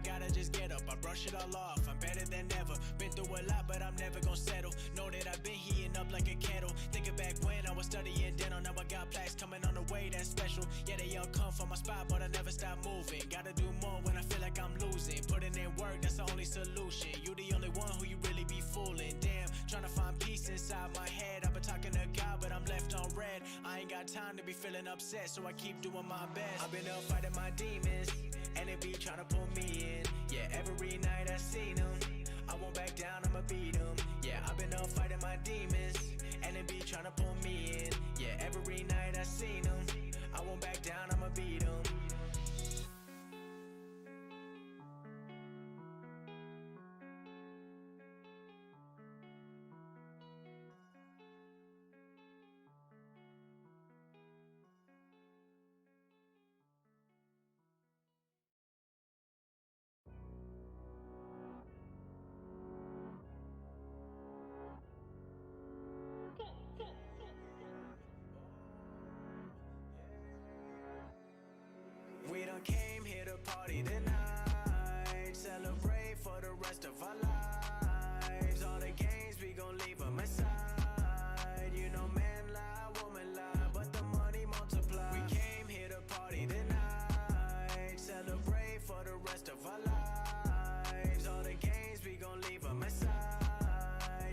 gotta just get up, I brush it all off, I'm better than ever. Been through a lot, but I'm never gonna settle. Know that I've been heating up like a kettle. Thinking back when I was studying dental, now I got plaques coming on the way, that's special. Yeah, they all come from my spot, but I never stop moving. Gotta do more when I feel like I'm losing. Putting in work, that's the only solution. You the only one who you really be fooling. Damn, trying to find peace inside my head. I've been talking to God, but I'm left on red. I ain't got time to be feeling upset, so I keep doing my best. I've been up fighting my demons, and they be trying to pull me in. Yeah, every night I seen them, I won't back down, I'ma beat them. Yeah, I've been up fighting my demons, and they be trying to pull me in. Yeah, every night I seen them, I won't back down, I'ma beat them. We done came here to party tonight, celebrate for the rest of our lives. All the games, we gon' leave them aside. You know man lie, woman lie, but the money multiply. We came here to party tonight, celebrate for the rest of our lives. All the games, we gon' leave them aside.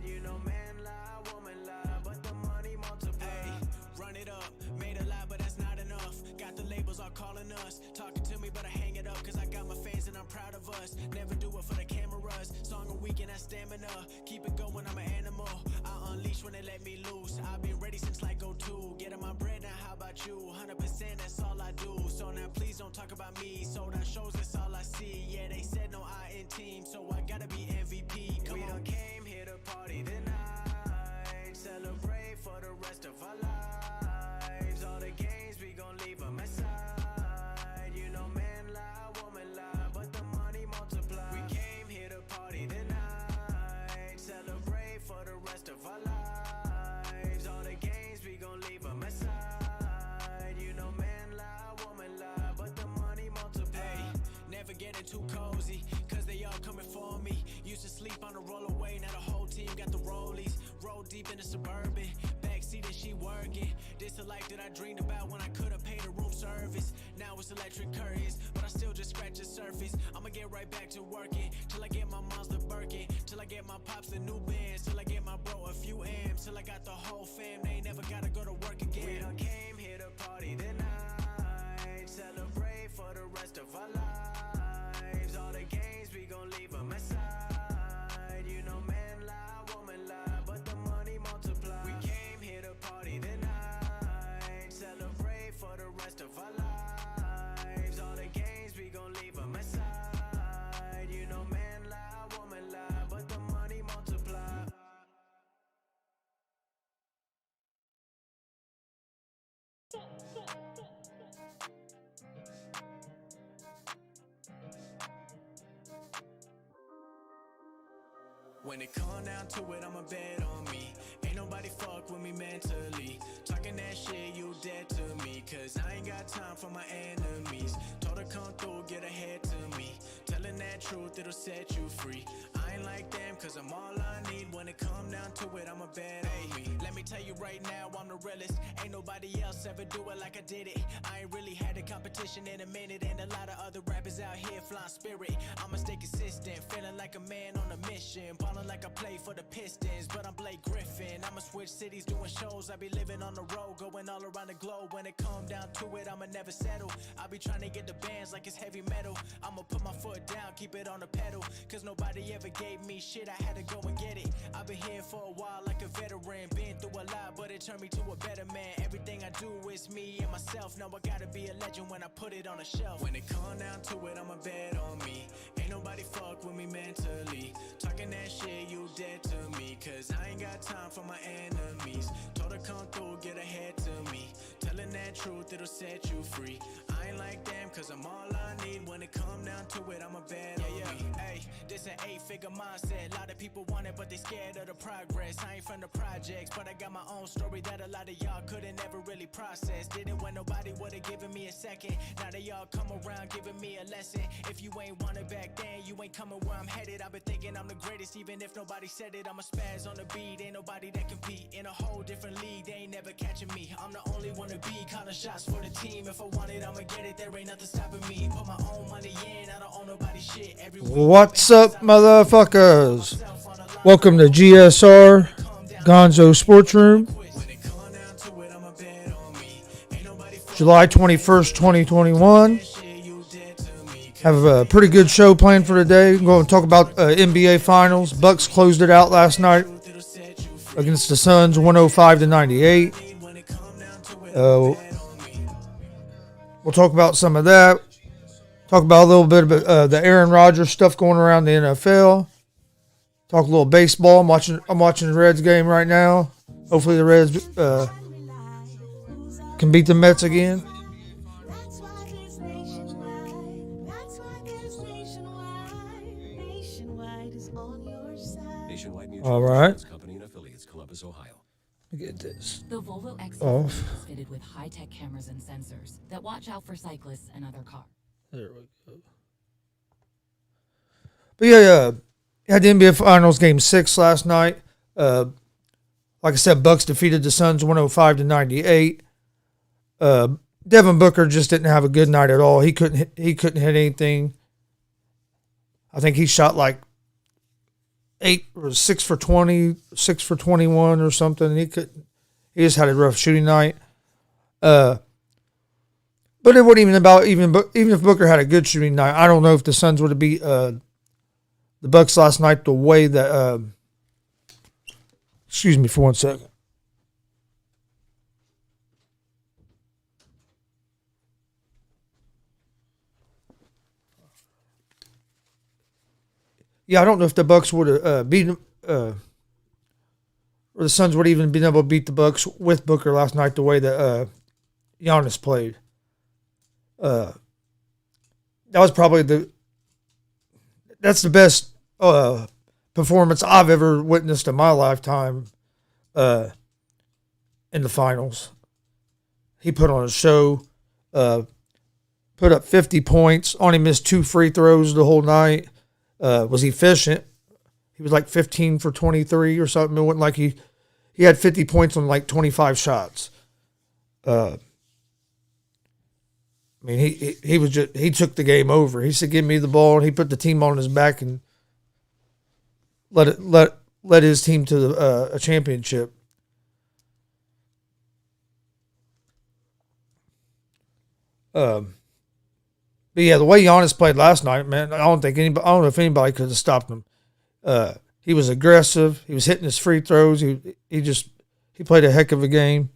You know man lie, woman lie, but the money multiply. Ay, run it up, made a lot, but that's not enough. Got the labels all calling us, talking to me, but I hang it up, cause I got my fans and I'm proud of us. Never do it for the cameras, song a week and that stamina. Keep it going, I'm an animal, I unleash when they let me loose. I've been ready since like 02, getting my bread, now how about you? 100%, that's all I do, so now please don't talk about me. Sold out shows, that's all I see, yeah, they said no I in team, so I gotta be MVP. Come on. We done came here to party tonight, celebrate for the rest of our lives. All the games, we gon' leave them aside. You know man lie, woman lie, but the money multiply. We came here to party tonight, celebrate for the rest of our lives. All the games, we gon' leave them aside. You know man lie, woman lie, but the money multiply. Ay, never getting too cozy, cause they all coming for me. Used to sleep on the rollaway, now the whole team got the rollies. Roll deep in the Suburban, backseat and she working. This the life that I dreamed about when I could've paid a room service. Now it's electric curtains, but I still just scratch the surface. I'ma get right back to working, till I get my mom's the Birkin, till I get my pops the new bands, till I get my bro a few M's, till I got the whole fam, they ain't never gotta go to work again. We done came here to party tonight, celebrate for the rest of our lives. All the games, we gon' leave them aside. You know man lie, woman lie, but the money multiply. We came here to party tonight, celebrate for the rest of our lives. All the games, we gon' leave them aside. You know man lie, woman lie, but the money multiply. When it come down to it, I'ma bet on me. Ain't nobody fuck with me mentally. Talking that shit, you dead to me, cause I ain't got time for my enemies. Told her come through, get ahead to me. Telling that truth, it'll set you free. I ain't like them, cause I'm all I need. When it come down to it, I'ma bet on me. Let me tell you right now, I'm the realest. Ain't nobody else ever do it like I did it. I ain't really had a competition in a minute, and a lot of other rappers out here flying spirit. I'ma stay consistent, feeling like a man on a mission. Ballin' like I play for the Pistons, but I'm Blake Griffin. I'ma switch cities, doing shows. I be living on the road, going all around the globe. When it come down to it, I'ma never settle. I be trying to get the bands like it's heavy metal. I'ma put my foot down, keep it on the pedal, cause nobody ever gave me shit, I had to go and get it. I've been here for a while like a veteran. Been through a lot, but it turned me to a better man. Everything I do is me and myself. Now I gotta be a legend when I put it on a shelf. When it come down to it, I'ma bet on me. Ain't nobody fuck with me mentally. Talking that shit, you dead to me, cause I ain't got time for my enemies. Told her come through, get ahead to me. Telling that truth, it'll set you free. I ain't like them, cause I'm all I need. When it come down to it, I'ma bet on me. Hey, this an 8-figure mindset. A lot of people want it, but they scared of the progress. I ain't from the projects, but I got my own story that a lot of y'all couldn't ever really process. Didn't when nobody would've given me a second. Now they all come around giving me a lesson. If you ain't want it back then, you ain't coming where I'm headed. I've been thinking I'm the greatest, even if nobody said it. I'm a spaz on the beat, ain't nobody that compete. In a whole different league, they ain't never catching me. I'm the only one to be calling shots for the team. If I want it, I'ma get it, there ain't nothing stopping me. Put my own money in, I don't own nobody's shit. What's up, motherfuckers? Welcome to GSR, Gonzo'S Sports Room. July 21st, 2021. Have a pretty good show planned for today. I'm going to talk about NBA Finals. Bucks closed it out last night against the Suns, 105-98. We'll talk about some of that. Talk about a little bit of the Aaron Rodgers stuff going around the NFL. Talk a little baseball. I'm watching the Reds game right now. Hopefully the Reds can beat the Mets again. All right. Get this. The Volvo XC is fitted with high-tech cameras and sensors that watch out for cyclists and other cars. There we go. But yeah, had the NBA Finals Game 6 last night. Like I said, Bucks defeated the Suns 105-98. Devin Booker just didn't have a good night at all. He couldn't hit anything. I think he shot like 6 for 20, 6 for 21 or something. He just had a rough shooting night. But it wasn't even about even if Booker had a good shooting night. I don't know if the Suns would have beat the Bucks last night the way that. Excuse me for 1 second. Yeah, I don't know if the Bucks would have beaten, or the Suns would have even been able to beat the Bucks with Booker last night the way that Giannis played. That was probably that's the best performance I've ever witnessed in my lifetime in the finals. He put on a show, put up 50 points, only missed 2 free throws the whole night. Was efficient. He was like 15 for 23 or something. It wasn't like he had 50 points on like 25 shots. I mean, he took the game over. He said, "Give me the ball," and he put the team on his back and let his team to a championship. But yeah, the way Giannis played last night, man, I don't know if anybody could have stopped him. He was aggressive. He was hitting his free throws. He played a heck of a game.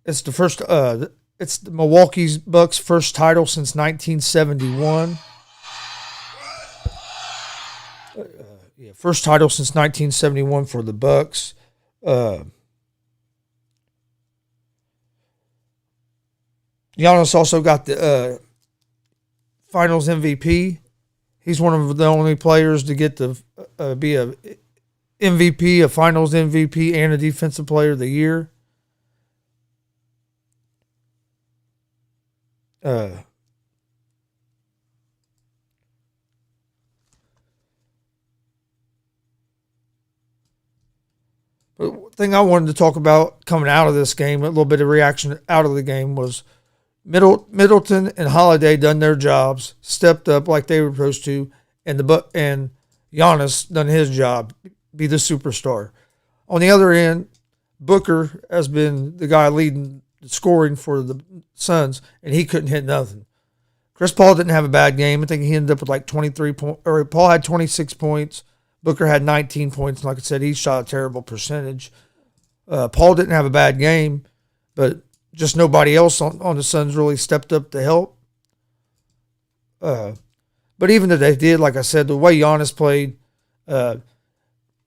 It's the Milwaukee's Bucks' first title since 1971. First title since 1971 for the Bucks. Giannis also got the Finals MVP. He's one of the only players to get to be a MVP, a Finals MVP, and a Defensive Player of the Year. But the thing I wanted to talk about coming out of this game, a little bit of reaction out of the game, was Middleton and Holiday done their jobs, stepped up like they were supposed to, and Giannis done his job, be the superstar. On the other end, Booker has been the guy leading scoring for the Suns, and he couldn't hit nothing. Chris Paul didn't have a bad game. I think he ended up with like 23 points, or Paul had 26 points. Booker had 19 points. And like I said, he shot a terrible percentage. Paul didn't have a bad game, but just nobody else on the Suns really stepped up to help. But even if they did, like I said, the way Giannis played, the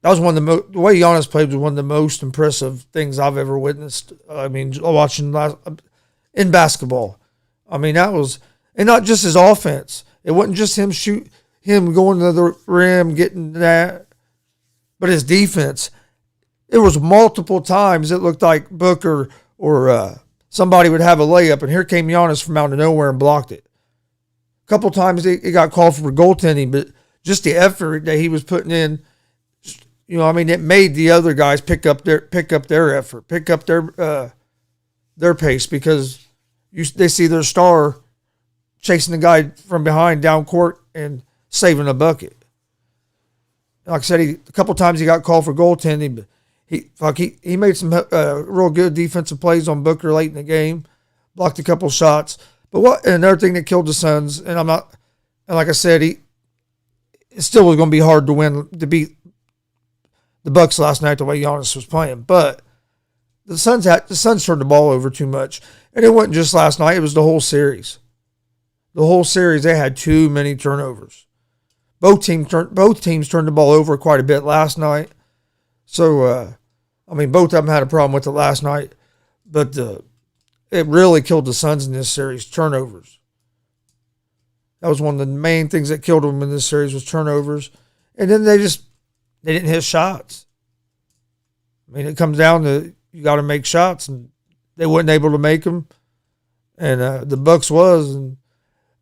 way Giannis played was one of the most impressive things I've ever witnessed. I mean, watching in basketball. I mean, that was, and not just his offense. It wasn't just him going to the rim, getting that, but his defense. It was multiple times it looked like Booker or somebody would have a layup, and here came Giannis from out of nowhere and blocked it. A couple times he got called for goaltending, but just the effort that he was putting in, I mean, it made the other guys pick up their effort, pick up their pace, because they see their star chasing the guy from behind down court and saving a bucket. Like I said, a couple times he got called for goaltending, but he made some real good defensive plays on Booker late in the game, blocked a couple shots. But another thing that killed the Suns, and like I said, it still was going to be hard to beat the Bucks last night the way Giannis was playing. But the Suns turned the ball over too much, and it wasn't just last night; it was the whole series. The whole series, they had too many turnovers. Both teams turned the ball over quite a bit last night. So, both of them had a problem with it last night, but it really killed the Suns in this series, turnovers. That was one of the main things that killed them in this series was turnovers. And then they didn't hit shots. I mean, it comes down to you got to make shots, and they weren't able to make them. And the Bucks was, and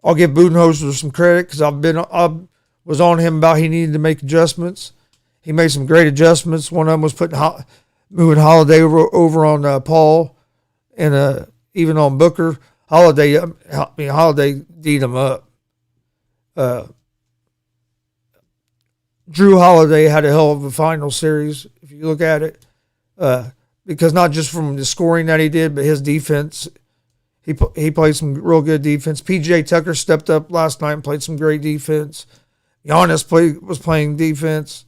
I'll give Budenholzer some credit because I was on him about he needed to make adjustments. He made some great adjustments. One of them was moving Holiday over on Paul, and even on Booker. Holiday D'd him up. Drew Holiday had a hell of a final series, if you look at it, because not just from the scoring that he did, but his defense. He played some real good defense. P.J. Tucker stepped up last night and played some great defense. Giannis was playing defense.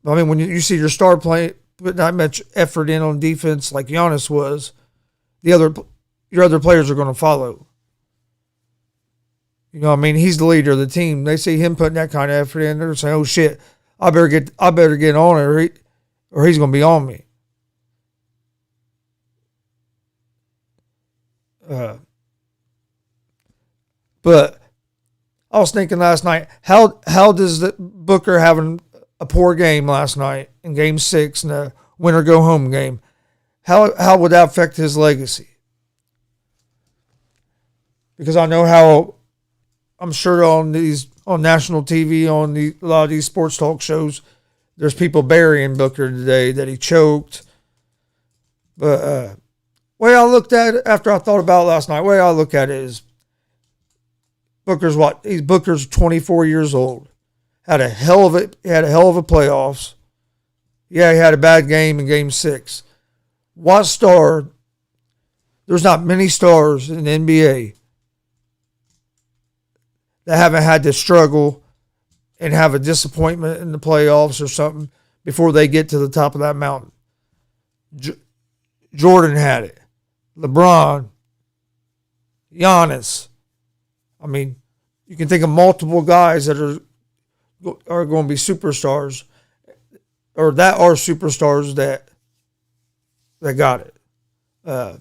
I mean, when you see your star putting that much effort in on defense like Giannis was, your other players are going to follow. He's the leader of the team. They see him putting that kind of effort in, they're saying, "Oh shit, I better get on it, or he's going to be on me." But I was thinking last night, how does Booker having a poor game last night in Game 6 in a winner go home game, how would that affect his legacy? Because I know how, I'm sure on national TV, a lot of these sports talk shows, there's people burying Booker today that he choked. But way I looked at it after I thought about it last night, way I look at it is Booker's 24 years old. Had a hell of a playoffs. Yeah, he had a bad game in Game 6. What star? There's not many stars in the NBA that haven't had to struggle and have a disappointment in the playoffs or something before they get to the top of that mountain. Jordan had it. LeBron. Giannis. I mean, you can think of multiple guys that are going to be superstars, or that are superstars that got it, that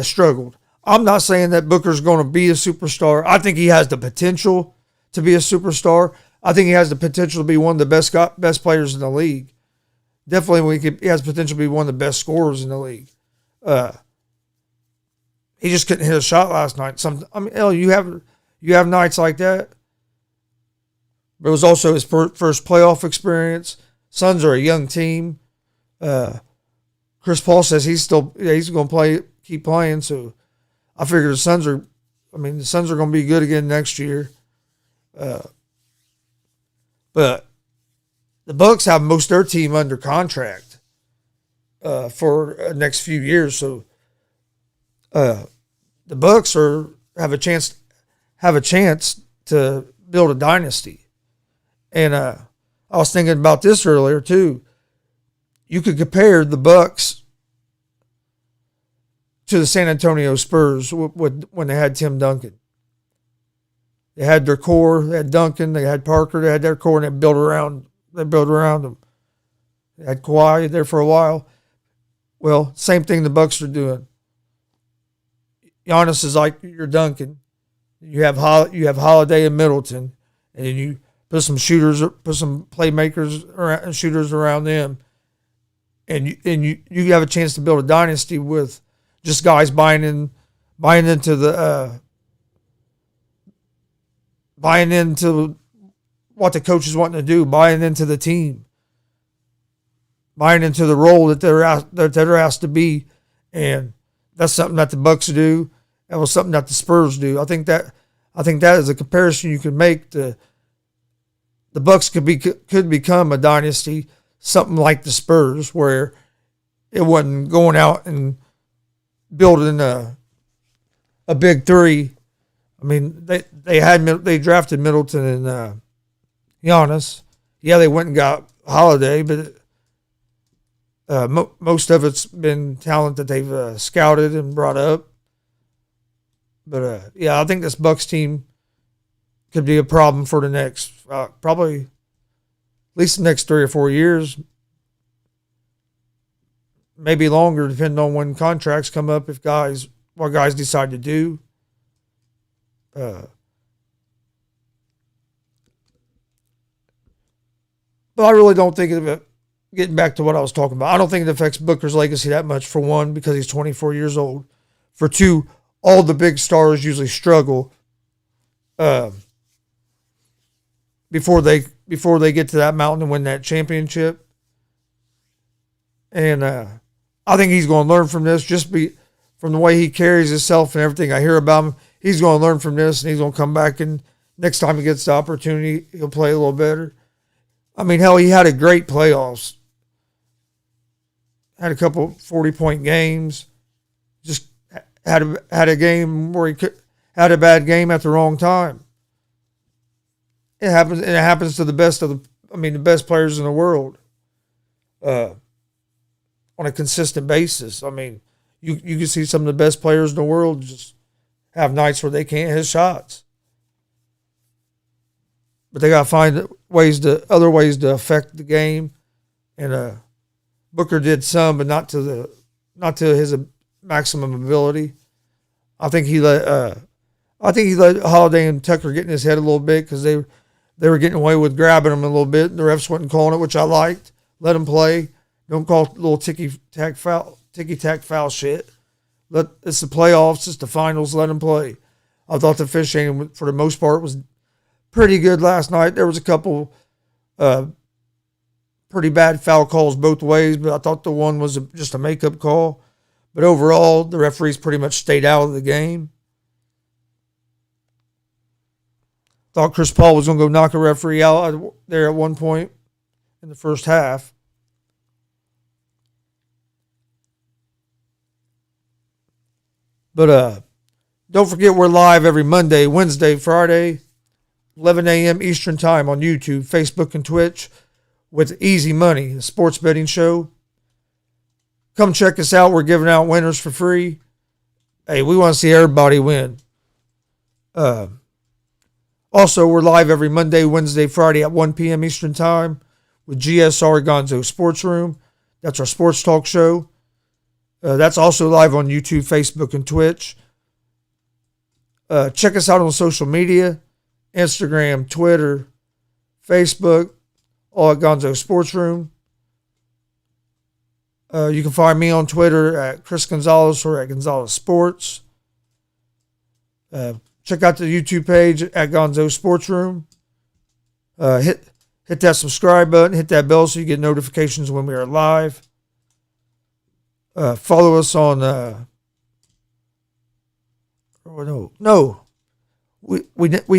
struggled. I'm not saying that Booker's going to be a superstar. I think he has the potential to be a superstar. I think he has the potential to be one of the best players in the league. Definitely, he has potential to be one of the best scorers in the league. He just couldn't hit a shot last night. You have nights like that. But it was also his first playoff experience. Suns are a young team. Chris Paul says he's going to keep playing. So I figure the Suns are going to be good again next year. But the Bucks have most of their team under contract for the next few years. So the Bucks have a chance to build a dynasty. And I was thinking about this earlier too. You could compare the Bucks to the San Antonio Spurs when they had Tim Duncan. They had their core. They had Duncan. They had Parker. They had their core, and they built around them. They had Kawhi there for a while. Well, same thing the Bucks are doing. Giannis is like your Duncan. You have Holiday and Middleton, and then you put some playmakers around, shooters around them, and you have a chance to build a dynasty with just guys buying into what the coach is wanting to do, buying into the team, buying into the role that they're asked to be, and that's something that the Bucks do. That was something that the Spurs do. I think that is a comparison you can make. The Bucks could become a dynasty, something like the Spurs, where it wasn't going out and building a big three. I mean, they drafted Middleton and Giannis. Yeah, they went and got Holiday, but most of it's been talent that they've scouted and brought up. But yeah, I think this Bucks team could be a problem for the next probably at least the next 3 or 4 years, maybe longer, depending on when contracts come up. What guys decide to do. But I really don't think of it. Getting back to what I was talking about, I don't think it affects Booker's legacy that much. For one, because he's 24 years old. For two, all the big stars usually struggle before they get to that mountain and win that championship. And I think he's going to learn from this. From the way he carries himself and everything I hear about him, he's going to learn from this, and he's going to come back, and next time he gets the opportunity, he'll play a little better. I mean, hell, he had a great playoffs. Had a couple 40-point games. Just had a game where had a bad game at the wrong time. It happens to the best the best players in the world. On a consistent basis. I mean, you can see some of the best players in the world just have nights where they can't hit shots. But they got to find other ways to affect the game. And Booker did some, but not to his maximum ability. I think he let Holiday and Tucker get in his head a little bit because they were getting away with grabbing him a little bit. The refs wasn't calling it, which I liked. Let him play. Don't call little ticky-tack foul shit. It's the playoffs. It's the finals. Let him play. I thought the officiating, for the most part, was pretty good last night. There was a couple pretty bad foul calls both ways, but I thought the one was just a makeup call. But overall, the referees pretty much stayed out of the game. Thought Chris Paul was going to go knock a referee out there at one point in the first half. But don't forget, we're live every Monday, Wednesday, Friday, 11 a.m. Eastern Time on YouTube, Facebook, and Twitch with Easy Money, the sports betting show. Come check us out. We're giving out winners for free. Hey, we want to see everybody win. Also, we're live every Monday, Wednesday, Friday at 1 p.m. Eastern Time with GSR Gonzo'S Sports Room. That's our sports talk show. That's also live on YouTube, Facebook, and Twitch. Check us out on social media, Instagram, Twitter, Facebook, all at Gonzo'S Sports Room. You can find me on Twitter at Chris Gonzalez or at Gonzalez Sports. Check out the YouTube page at Gonzo'S Sports Room. Hit that subscribe button, hit that bell so you get notifications when we are live. Follow us on. We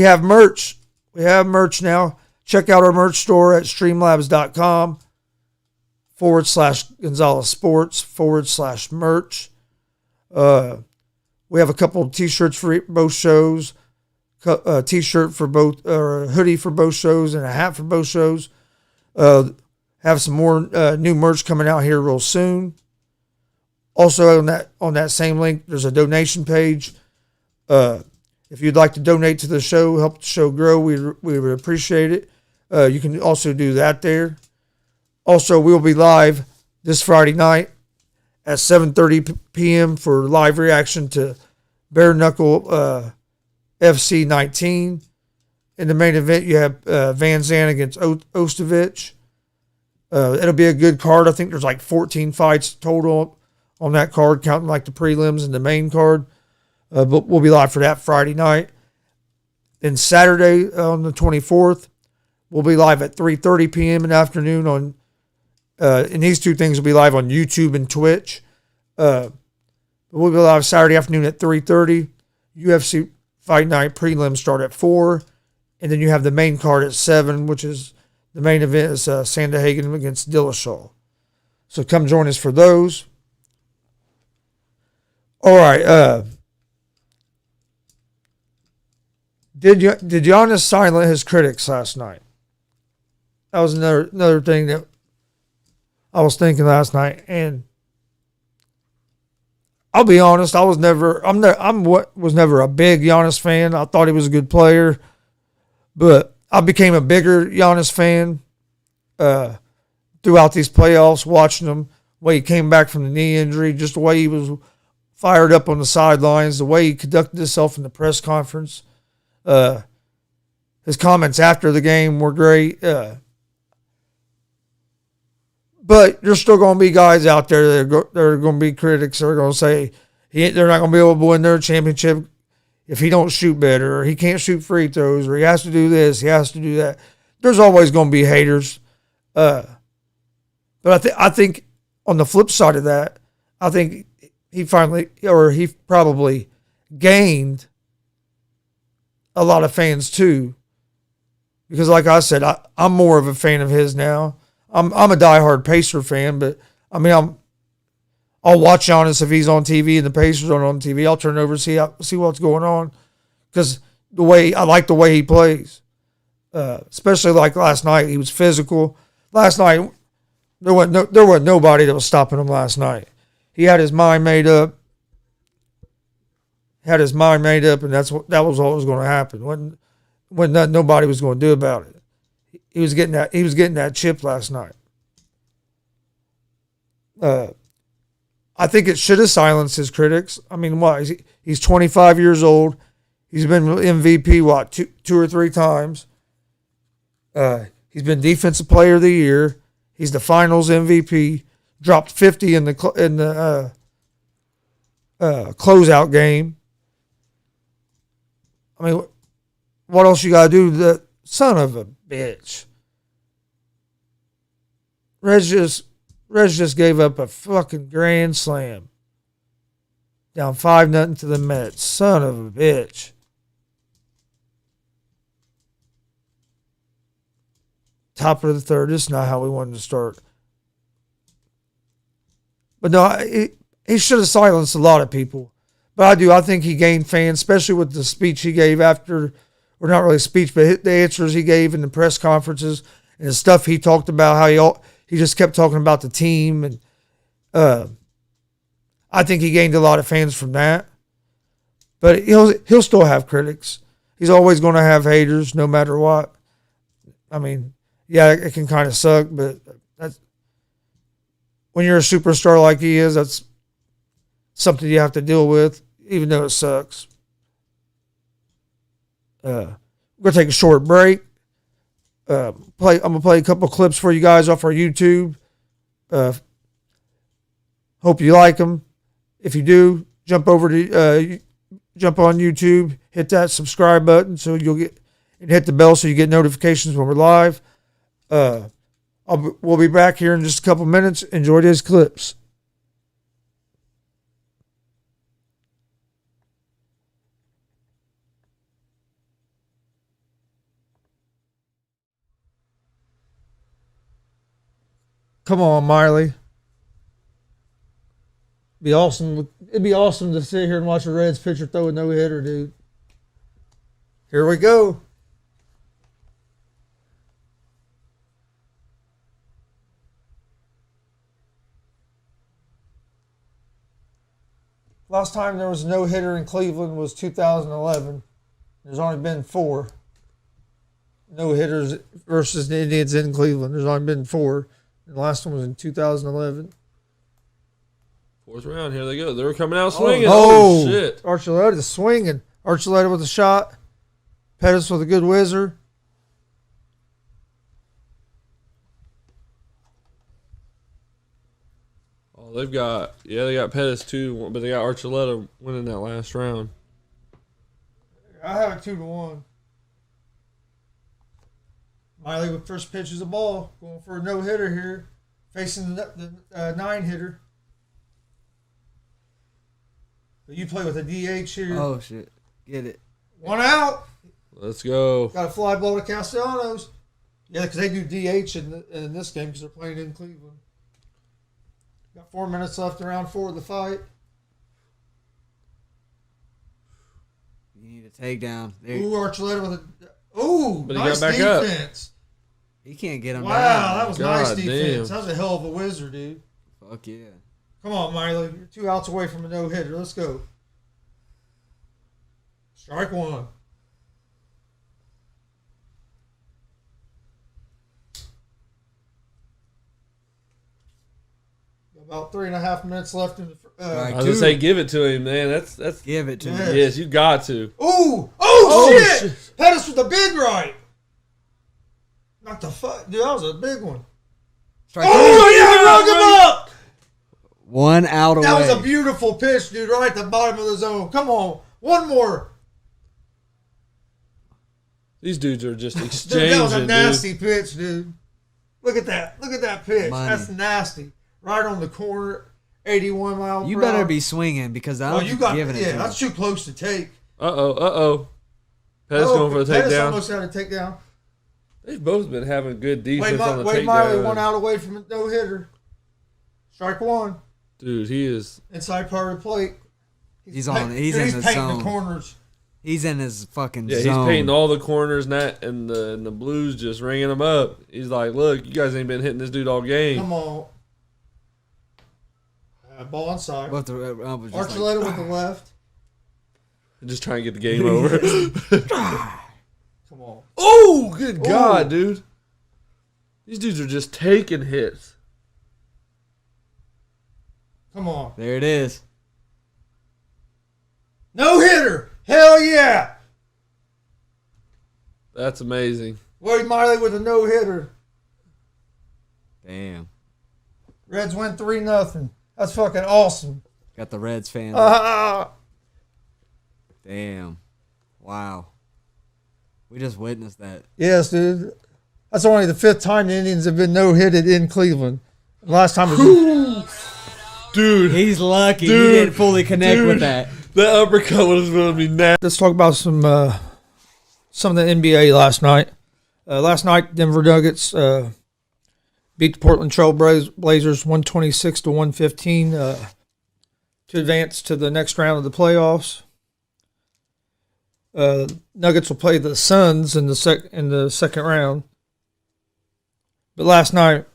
have merch. We have merch now. Check out our merch store at streamlabs.com/Gonzalez Sports /merch. We have a couple of t-shirts for both shows. A t-shirt for both, or a hoodie for both shows, and a hat for both shows. Have some more new merch coming out here real soon. Also, on that same link, there's a donation page. If you'd like to donate to the show, help the show grow, we would appreciate it. You can also do that there. Also, we'll be live this Friday night at 7:30 p.m. for live reaction to Bare Knuckle FC 19. In the main event, you have Van Zandt against Ostovich. It'll be a good card. I think there's like 14 fights total on that card, counting like the prelims and the main card. But we'll be live for that Friday night. Then Saturday on the 24th, we'll be live at 3:30 p.m. in the afternoon on, and these two things will be live on YouTube and Twitch. We'll be live Saturday afternoon at 3:30. UFC Fight Night prelims start at 4. And then you have the main card at 7, which is the main event is Sandahagen against Dillashaw. So come join us for those. All right. Did Giannis silence his critics last night? That was another thing that I was thinking last night, and I'll be honest, I was never a big Giannis fan. I thought he was a good player, but I became a bigger Giannis fan throughout these playoffs, watching him, the way he came back from the knee injury, just the way he was fired up on the sidelines, the way he conducted himself in the press conference. His comments after the game were great. But there's still going to be guys out there that are going to be critics that are going to say they're not going to be able to win their championship if he don't shoot better, or he can't shoot free throws, or he has to do this, he has to do that. There's always going to be haters. But I think on the flip side of that, I think he probably gained a lot of fans too. Because like I said, I'm more of a fan of his now. I'm a diehard Pacer fan, but I mean I'll watch Giannis if he's on TV and the Pacers aren't on TV. I'll turn over and see what's going on, because I like the way he plays. Especially like last night, he was physical. Last night there wasn't nobody that was stopping him last night. He had his mind made up. And that was what was going to happen. Nobody was going to do about it. He was getting that chip last night. I think it should have silenced his critics. I mean, what? He's 25 years old. He's been MVP two or three times. He's been Defensive Player of the Year. He's the Finals MVP. Dropped 50 in the closeout game. I mean, what else you got to do? The son of a bitch. Reg just gave up a fucking grand slam. Down 5-0 to the Mets. Son of a bitch. Top of the third. This is not how we wanted to start. But no, he should have silenced a lot of people. But I think he gained fans, especially with the speech he gave after, or not really speech, but the answers he gave in the press conferences and the stuff he talked about, how he just kept talking about the team. And I think he gained a lot of fans from that. But he'll still have critics. He's always going to have haters no matter what. I mean, yeah, it can kind of suck, but when you're a superstar like he is, that's something you have to deal with, even though it sucks. We're going to take a short break. I'm going to play a couple clips for you guys off our YouTube. Hope you like them. If you do, jump on YouTube, hit that subscribe button and hit the bell so you get notifications when we're live. We'll be back here in just a couple minutes. Enjoy these clips. Come on, Miley. It'd be awesome to sit here and watch a Reds pitcher throw a no-hitter, dude. Here we go. Last time there was a no-hitter in Cleveland was 2011. There's only been 4 no-hitters versus the Indians in Cleveland. There's only been 4. And the last one was in 2011. Fourth round. Here they go. They're coming out swinging. Oh, Shit. Archuleta swinging. Archuleta with a shot. Pettis with a good whizzer. Oh, they got Pettis too, but they got Archuleta winning that last round. I have it 2-1. Miley with first pitch is a ball. Going for a no-hitter here. Facing the 9-hitter. But you play with a DH here. Oh, shit. Get it. 1 out. Let's go. Got a fly ball to Castellanos. Yeah, because they do DH in this game because they're playing in Cleveland. Got 4 minutes left in round 4 of the fight. You need a takedown. There. Ooh, Archuleta with a... Ooh, But he nice got back up. defense. He can't get him down. Wow, that was nice God defense. damn. That was a hell of a whizzer, dude. Fuck yeah. Come on, Miley. You're 2 outs away from a no-hitter. Let's go. Strike 1. About 3.5 minutes left in the. Right. I was gonna say, give it to him, man. That's. Give it to Yeah. him. Yes, you got to. Ooh! Oh, Oh, shit! shit. Pettis with the big right. Not the fuck, dude. That was a big one. Strike Oh, three. yeah, rung him up. 1 out away. That was a beautiful pitch, dude. Right at the bottom of the zone. Come on, one more. These dudes are just Dude, exchanging. that was a dude. nasty pitch, dude. Look at that. Look at that pitch. Money. That's nasty. Right on the corner. 81 miles You per better hour. be swinging because I Oh, don't you got. giving it Yeah, to that's him. too close to take. Pettis going for a Pettis takedown. almost had a takedown. They've both been having good defense Wade, on the Wade Miley takedown. 1 out away from a no-hitter. Strike 1. Dude, he is. Inside part of the plate. He's in the painting zone. the corners. He's in his fucking Yeah, zone. he's painting all the corners and the Blues just ringing them up. He's like, look, you guys ain't been hitting this dude all game. Come on. Ball inside. But the, I was just Archuleta like, with the left. Just trying to get the game over. Come on. Oh, good God, dude. These dudes are just taking hits. Come on. there it is. No hitter. Hell yeah. That's amazing. Wade Miley with a no hitter. Damn. Reds win 3-0. That's fucking awesome. Got the Reds fans. Ah. Damn. Wow. We just witnessed that. Yes, dude. That's only the 5th time the Indians have been no-hitted in Cleveland. Last time was Dude, He's lucky. Dude, he didn't fully connect dude. with that. that uppercut was going to be nasty. Let's talk about some of the NBA last night. Last night, Denver Nuggets beat the Portland Trail Blazers 126-115 to advance to the next round of the playoffs. Nuggets will play the Suns in the second round. But last night,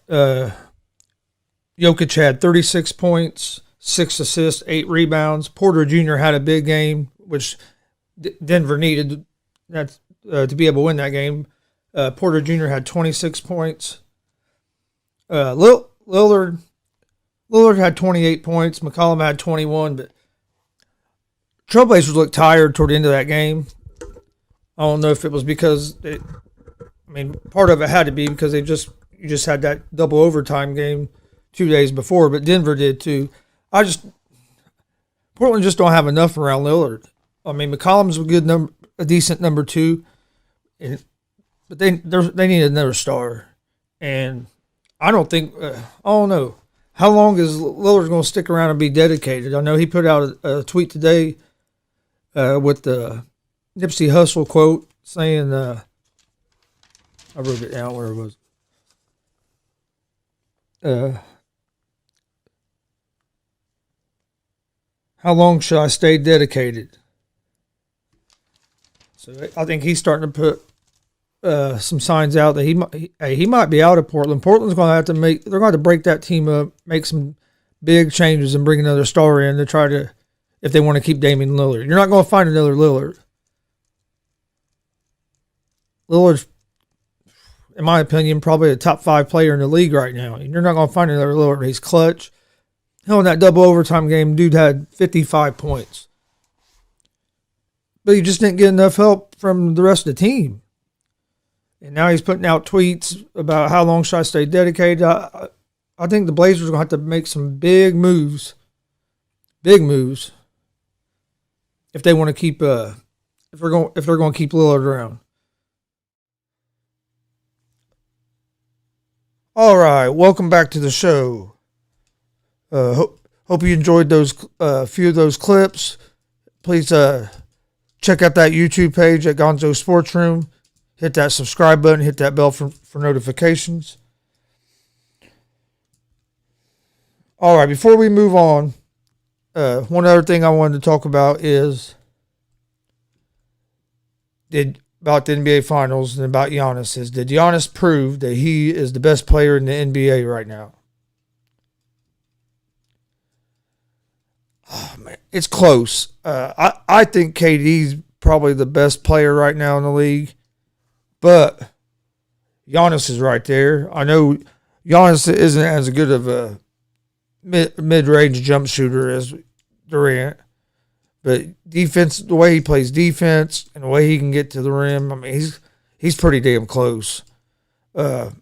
Jokic had 36 points, 6 assists, 8 rebounds. Porter Jr. had a big game, which Denver needed that to be able to win that game. Porter Jr. had 26 points. Lillard had 28 points. McCollum had 21, but Trailblazers looked tired toward the end of that game. I don't know if it was because part of it had to be because you just had that double overtime game 2 days before, but Denver did too. Portland just don't have enough around Lillard. McCollum's a decent number 2, but they need another star, and I don't know how long is Lillard going to stick around and be dedicated. I know he put out a tweet today with the Nipsey Hussle quote saying, I wrote it down where it was. How long should I stay dedicated? So I think he's starting to put some signs out that he might be out of Portland. Portland's going to have to they're going to break that team up, make some big changes, and bring another star in to try to, if they want to keep Damian Lillard. You're not going to find another Lillard. Lillard's, in my opinion, probably a top 5 player in the league right now. You're not going to find another Lillard. He's clutch. Hell, in that double overtime game, dude had 55 points. But he just didn't get enough help from the rest of the team. And now he's putting out tweets about how long should I stay dedicated. I think the Blazers are going to have to make some big moves. Big moves. If they want to keep if they're going to keep Lillard around. All right, welcome back to the show. Hope you enjoyed those few of those clips. Please check out that YouTube page at Gonzo'S Sports Room. Hit that subscribe button. Hit that bell for notifications. All right, before we move on, one other thing I wanted to talk about is about the NBA Finals and about Giannis. Did Giannis prove that he is the best player in the NBA right now? Oh, man, it's close. I think KD's probably the best player right now in the league, but Giannis is right there. I know Giannis isn't as good of a mid-range jump shooter as Durant, but defense, the way he plays defense and the way he can get to the rim, I mean, he's pretty damn close. I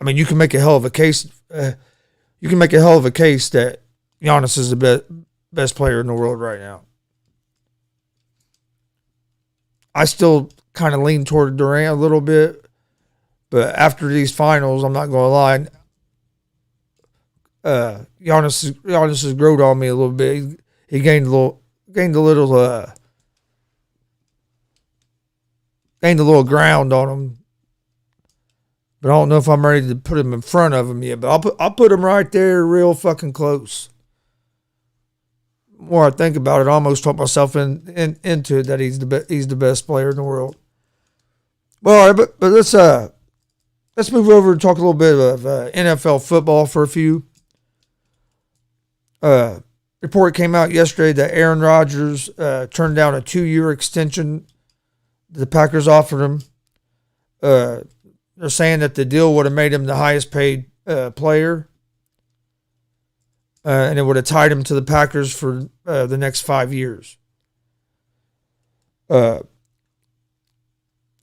mean, you can make a hell of a case. You can make a hell of a case that Giannis is the best player in the world right now. I still kind of lean toward Durant a little bit, but after these finals, I'm not going to lie. Giannis has grown on me a little bit. He gained a little ground on him. But I don't know if I'm ready to put him in front of him yet. But I'll put him right there, real fucking close. The more I think about it, I almost talk myself into it that he's the best player in the world. Well, all right, but let's move over and talk a little bit of NFL football for a few. Report came out yesterday that Aaron Rodgers turned down a 2-year extension the Packers offered him. They're saying that the deal would have made him the highest paid player, and it would have tied him to the Packers for the next 5 years. Adam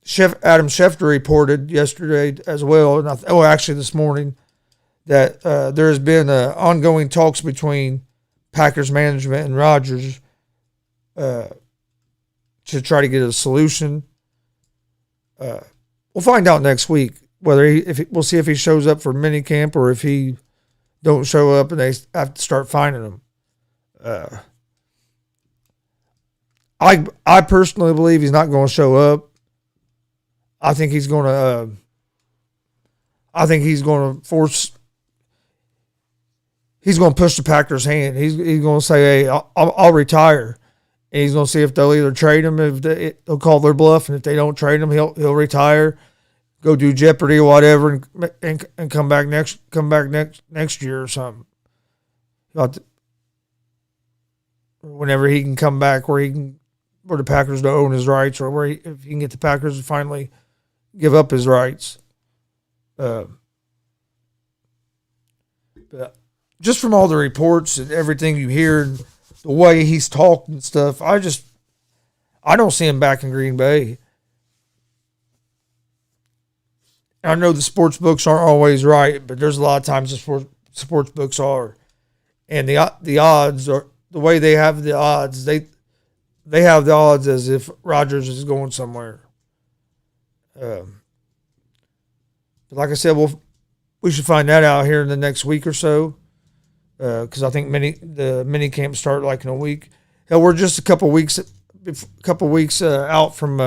Schefter reported yesterday as well, and actually this morning, that there has been ongoing talks between Packers management and Rodgers to try to get a solution. We'll find out next week whether we'll see if he shows up for minicamp or if he don't show up and they have to start finding him. I personally believe he's not going to show up. I think he's going to force. He's going to push the Packers' hand. He's going to say, "Hey, I'll retire." And he's going to see if they'll either trade him, they'll call their bluff, and if they don't trade him, he'll retire, go do Jeopardy or whatever, and come back next year or something. Whenever he can come back, where the Packers don't own his rights, or if he can get the Packers to finally give up his rights. But just from all the reports and everything you hear, and the way he's talked and stuff, I don't see him back in Green Bay. I know the sports books aren't always right, but there's a lot of times the sports books are, and the odds are the way they have the odds. They have the odds as if Rodgers is going somewhere. But like I said, we should find that out here in the next week or so. Because I think the mini camps start like in a week. Hell, we're just a couple weeks out from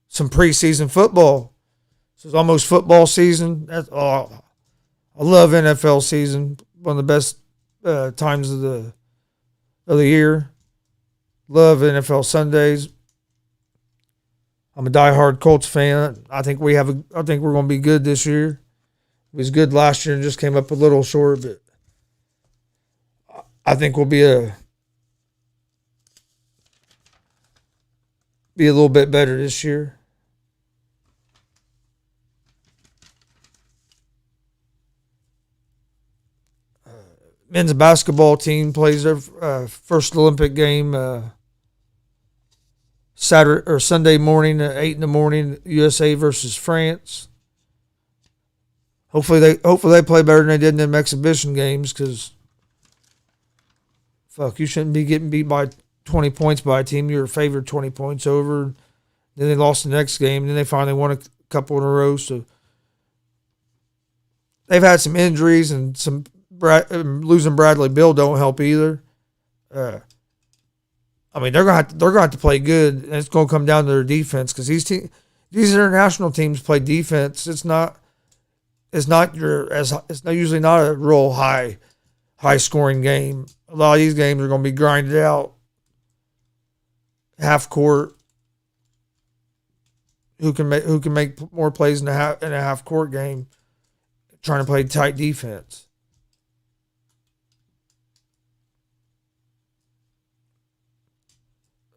some preseason football. So it's almost football season. I love NFL season. One of the best times of the year. Love NFL Sundays. I'm a diehard Colts fan. I think we're going to be good this year. It was good last year and just came up a little short, but I think we'll be a little bit better this year. men's basketball team plays their first Olympic game Saturday or Sunday morning at 8 in the morning. USA versus France. Hopefully they play better than they did in them exhibition games, because fuck, you shouldn't be getting beat by 20 points by a team you're favored 20 points over. Then they lost the next game. Then they finally won a couple in a row. So they've had some injuries, and losing Bradley Beal don't help either. I mean, they're gonna have to play good, and it's gonna come down to their defense, because these international teams play defense. It's not usually not a real high scoring game. A lot of these games are gonna be grinded out, half court. Who can make more plays in a half court game, trying to play tight defense.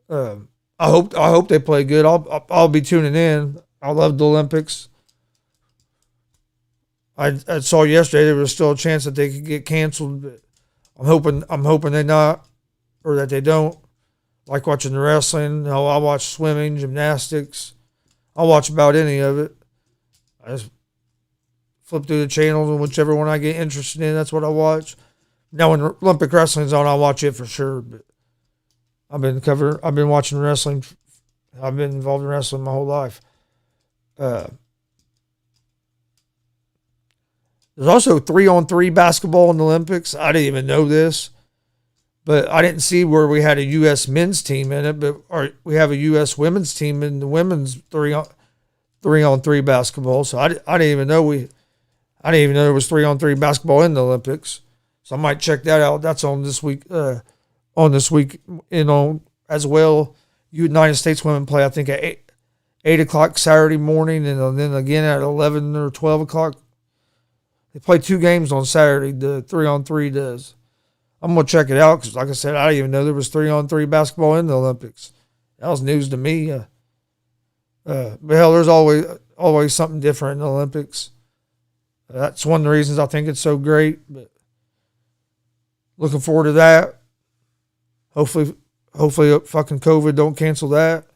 I hope they play good. I'll be tuning in. I love the Olympics. I saw yesterday there was still a chance that they could get canceled, but I'm hoping they not, or that they don't. Like watching the wrestling. I'll watch swimming, gymnastics. I'll watch about any of it. I just flip through the channels, and whichever one I get interested in, that's what I watch. Now when Olympic wrestling's on, I'll watch it for sure. But I've been watching wrestling. I've been involved in wrestling my whole life. There's also 3-on-3 basketball in the Olympics. I didn't even know this, but I didn't see where we had a U.S. men's team in it. But we have a U.S. women's team in the women's 3-on-3 basketball. So I didn't even know there was 3-on-3 basketball in the Olympics. So I might check that out. That's on this week. As well. United States women play, I think, at 8 o'clock Saturday morning, and then again at 11 or 12 o'clock. They play 2 games on Saturday. The 3-on-3 does. I'm going to check it out, because, like I said, I didn't even know there was 3-on-3 basketball in the Olympics. That was news to me. But hell, there's always something different in the Olympics. That's one of the reasons I think it's so great. But looking forward to that. Hopefully fucking COVID don't cancel that.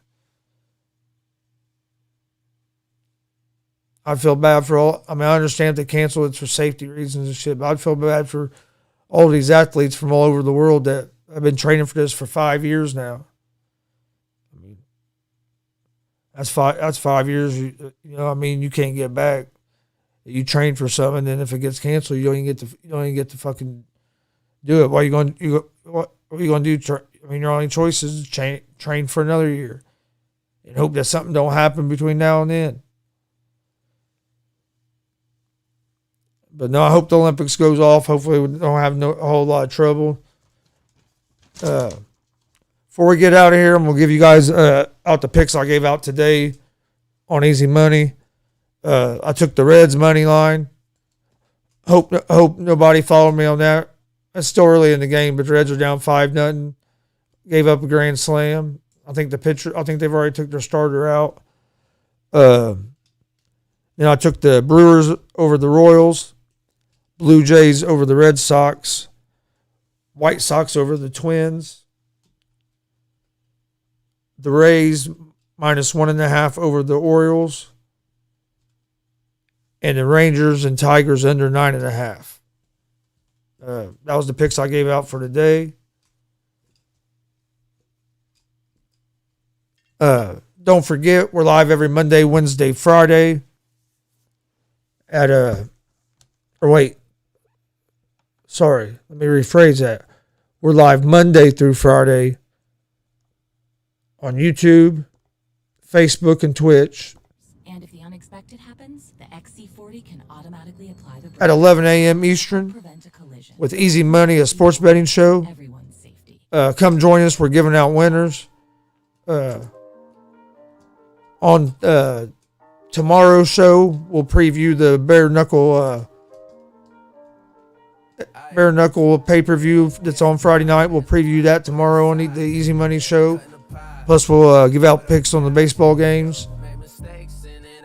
I feel bad for I understand if they cancel it for safety reasons and shit, but I'd feel bad for all these athletes from all over the world that have been training for this for 5 years now. I mean, that's 5 years. You can't get back. You train for something, and then if it gets canceled, you don't even get to fucking do it. What are you going to do? Your only choice is to train for another year and hope that something don't happen between now and then. But no, I hope the Olympics goes off. Hopefully we don't have a whole lot of trouble. Before we get out of here, I'm going to give you guys out the picks I gave out today on Easy Money. I took the Reds money line. Hope nobody followed me on that. It's still early in the game, but the Reds are down 5-0. Gave up a grand slam. I think they've already took their starter out. I took the Brewers over the Royals, Blue Jays over the Red Sox, White Sox over the Twins, the Rays -1.5 over the Orioles, and the Rangers and Tigers under 9.5. That was the picks I gave out for today. Don't forget, we're live every Monday, Wednesday, Friday at let me rephrase that. We're live Monday through Friday on YouTube, Facebook, and Twitch. And if the unexpected happens, the XC40 can automatically apply the at 11 a.m. Eastern prevent a collision. with Easy Money, a sports betting show. Everyone's safety. Come join us. We're giving out winners. On tomorrow's show, we'll preview the bare knuckle pay-per-view that's on Friday night. We'll preview that tomorrow on the Easy Money show. Plus, we'll give out picks on the baseball games.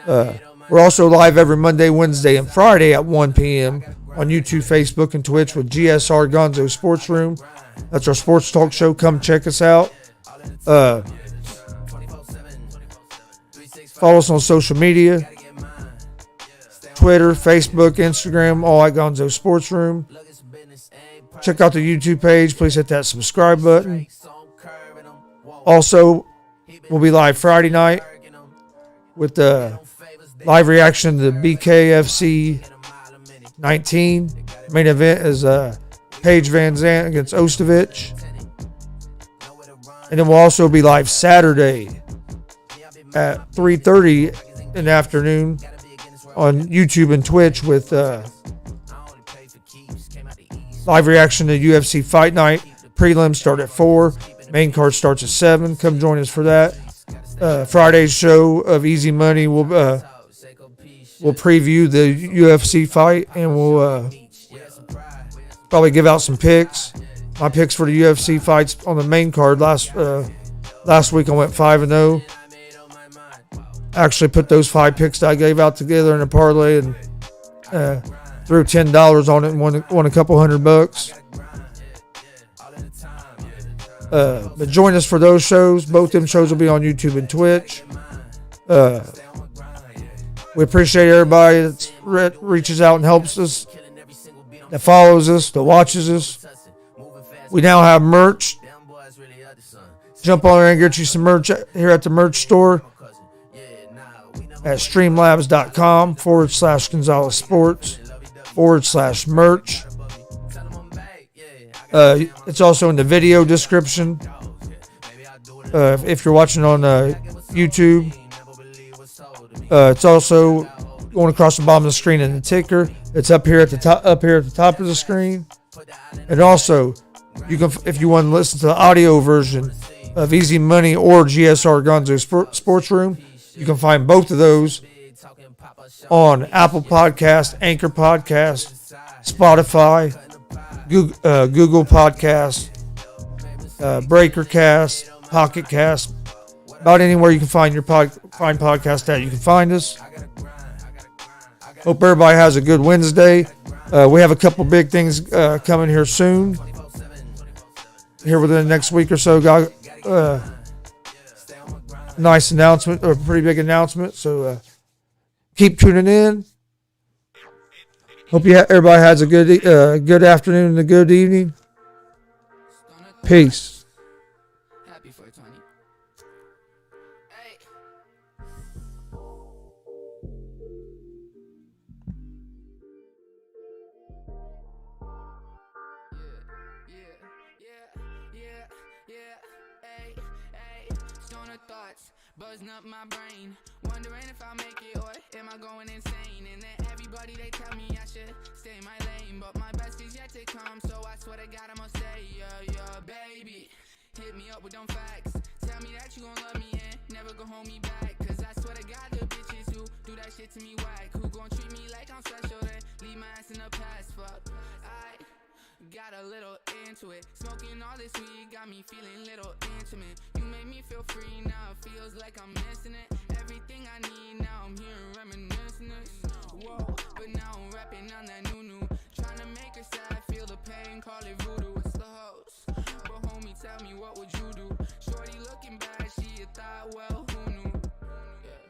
We're also live every Monday, Wednesday, and Friday at 1 p.m. on YouTube, Facebook, and Twitch with GSR Gonzo'S Sports Room. That's our sports talk show. Come check us out. Follow us on social media. Twitter, Facebook, Instagram, all at Gonzo'S Sports Room. Check out the YouTube page. Please hit that subscribe button. Also, we'll be live Friday night with the live reaction to the BKFC 19. Main event is Paige Van Zandt against Ostovich. And then we'll also be live Saturday at 3:30 in the afternoon on YouTube and Twitch with live reaction to UFC Fight Night. Prelims start at 4. Main card starts at 7. Come join us for that. Friday's show of Easy Money will preview the UFC fight, and we'll probably give out some picks. My picks for the UFC fights on the main card last week I went 5-0. Actually put those 5 picks that I gave out together in a parlay and threw $10 on it and won a couple $100. But join us for those shows. Both them shows will be on YouTube and Twitch. We appreciate everybody that reaches out and helps us, that follows us, that watches us. We now have merch. Jump on there and get you some merch here at the merch store at streamlabs.com/Gonzalez Sports /merch. It's also in the video description. If you're watching on YouTube, it's also going across the bottom of the screen in the ticker. It's up here at the top. Up here at the top of the screen, and also you can, if you want to listen to the audio version of Easy Money or GSR Gonzo'S Sports Room, you can find both of those on Apple Podcast, Anchor Podcast, Spotify, Google Podcast, Breakercast, Pocket Cast. About anywhere you can find your find podcast at, you can find us. Hope everybody has a good Wednesday. We have a couple big things coming here soon. Here within the next week or so, got nice announcement, or a pretty big announcement. So keep tuning in. Hope everybody has a good afternoon and a good evening. Peace. Happy 420. Hey. Stoner thoughts buzzing up my brain, wondering if I'll make it or am I going insane? And then everybody they tell me I should stay in my lane, but my best is yet to come, so I swear to God I'ma stay. Yeah, baby, hit me up with them facts. Tell me that you gon' love me and never gon' hold me back, cause I swear to God the bitches who do that shit to me whack, who gon' treat me like I'm special, then leave my ass in the past. Fuck, I got a little into it. Smoking all this weed got me feeling little intimate. You made me feel free, now it feels like I'm missing it. Everything I need, now I'm here reminiscing it. Whoa, but now I'm rapping on that new. Trying to make her sad, feel the pain, call it voodoo. It's the host, but homie, tell me what would you do? Shorty looking bad, she a thought, well, who knew? Yeah,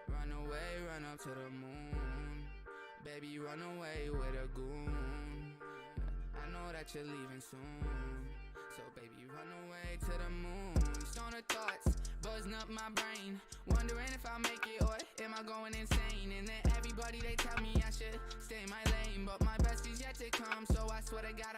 run away, run up to the moon. Baby, run away with a goon. I know that you're leaving soon, so baby, run away to the moon. Stoner thoughts buzzing up my brain, wondering if I'll make it or am I going insane? And then everybody they tell me I should stay in my lane, but my best is yet to come, so I swear to God